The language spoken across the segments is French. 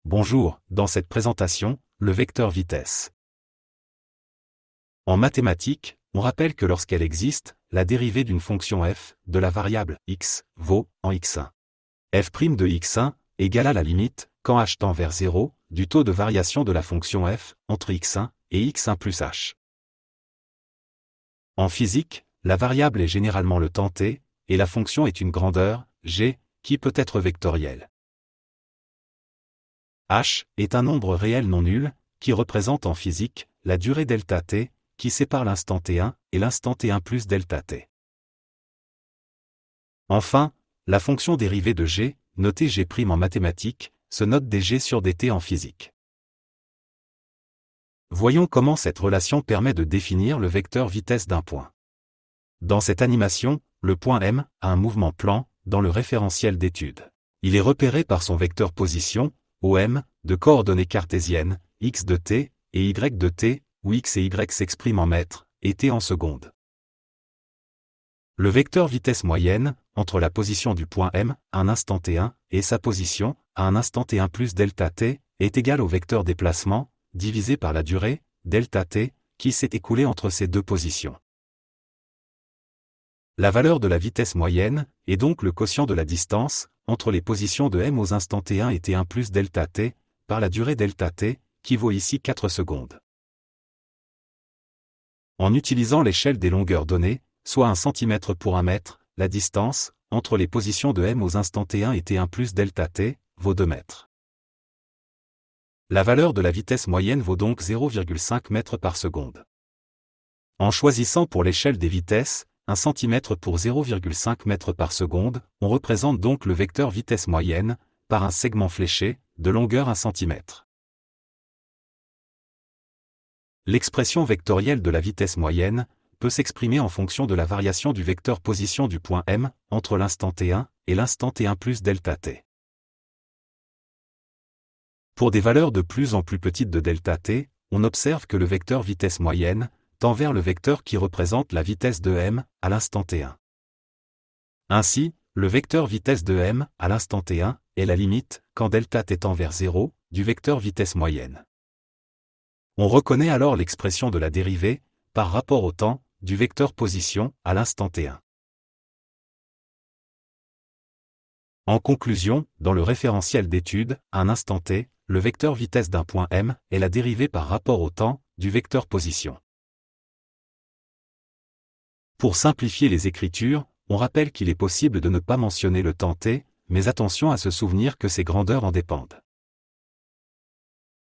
Bonjour, dans cette présentation, le vecteur vitesse. En mathématiques, on rappelle que lorsqu'elle existe, la dérivée d'une fonction f, de la variable x, vaut, en x1. f' de x1 égale à la limite, quand h tend vers 0, du taux de variation de la fonction f, entre x1 et x1 plus h. En physique, la variable est généralement le temps t, et la fonction est une grandeur, g, qui peut être vectorielle. H est un nombre réel non nul, qui représente en physique la durée delta t, qui sépare l'instant t1 et l'instant t1 plus delta t. Enfin, la fonction dérivée de g, notée g' en mathématiques, se note des g sur des t en physique. Voyons comment cette relation permet de définir le vecteur vitesse d'un point. Dans cette animation, le point M a un mouvement plan, dans le référentiel d'étude. Il est repéré par son vecteur position, OM, de coordonnées cartésiennes, x de t, et y de t, où x et y s'expriment en mètres, et t en secondes. Le vecteur vitesse moyenne, entre la position du point M, à un instant t1, et sa position, à un instant t1 plus delta t, est égal au vecteur déplacement, divisé par la durée, delta t, qui s'est écoulée entre ces deux positions. La valeur de la vitesse moyenne est donc le quotient de la distance entre les positions de m aux instants t1 et t1 plus delta t, par la durée delta t, qui vaut ici 4 secondes. En utilisant l'échelle des longueurs données, soit 1 cm pour 1 mètre, la distance entre les positions de m aux instants t1 et t1 plus delta t vaut 2 mètres. La valeur de la vitesse moyenne vaut donc 0,5 mètres par seconde. En choisissant pour l'échelle des vitesses 1 cm pour 0,5 mètres par seconde, on représente donc le vecteur vitesse moyenne, par un segment fléché, de longueur 1 cm. L'expression vectorielle de la vitesse moyenne peut s'exprimer en fonction de la variation du vecteur position du point M, entre l'instant t1 et l'instant t1 plus delta t. Pour des valeurs de plus en plus petites de delta t, on observe que le vecteur vitesse moyenne tend vers le vecteur qui représente la vitesse de m à l'instant t1. Ainsi, le vecteur vitesse de m à l'instant t1 est la limite, quand delta t tend vers 0, du vecteur vitesse moyenne. On reconnaît alors l'expression de la dérivée, par rapport au temps, du vecteur position à l'instant t1. En conclusion, dans le référentiel d'étude, à un instant t, le vecteur vitesse d'un point m est la dérivée par rapport au temps, du vecteur position. Pour simplifier les écritures, on rappelle qu'il est possible de ne pas mentionner le temps t, mais attention à se souvenir que ses grandeurs en dépendent.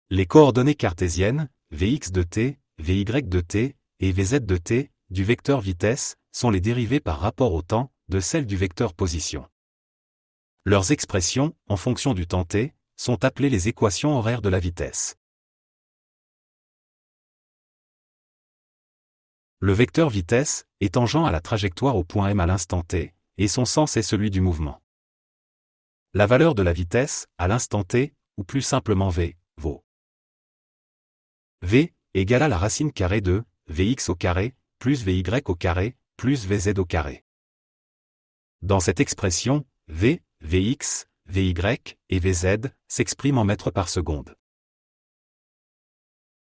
Les coordonnées cartésiennes, Vx de t, Vy de t, et Vz de t, du vecteur vitesse, sont les dérivées par rapport au temps, de celles du vecteur position. Leurs expressions, en fonction du temps t, sont appelées les équations horaires de la vitesse. Le vecteur vitesse est tangent à la trajectoire au point M à l'instant t, et son sens est celui du mouvement. La valeur de la vitesse, à l'instant t, ou plus simplement v, vaut v égale à la racine carrée de vx au carré, plus vy au carré, plus vz au carré. Dans cette expression, v, vx, vy et vz s'expriment en mètres par seconde.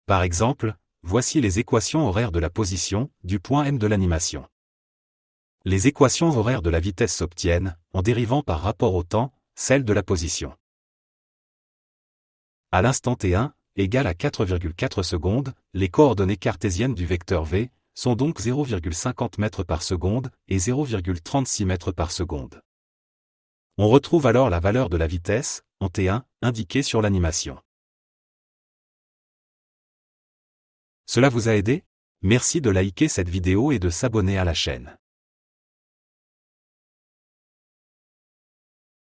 Par exemple, voici les équations horaires de la position, du point M de l'animation. Les équations horaires de la vitesse s'obtiennent, en dérivant par rapport au temps, celle de la position. À l'instant t1, égale à 4,4 secondes, les coordonnées cartésiennes du vecteur v sont donc 0,50 mètres par seconde et 0,36 mètres par seconde. On retrouve alors la valeur de la vitesse, en t1, indiquée sur l'animation. Cela vous a aidé? Merci de liker cette vidéo et de s'abonner à la chaîne.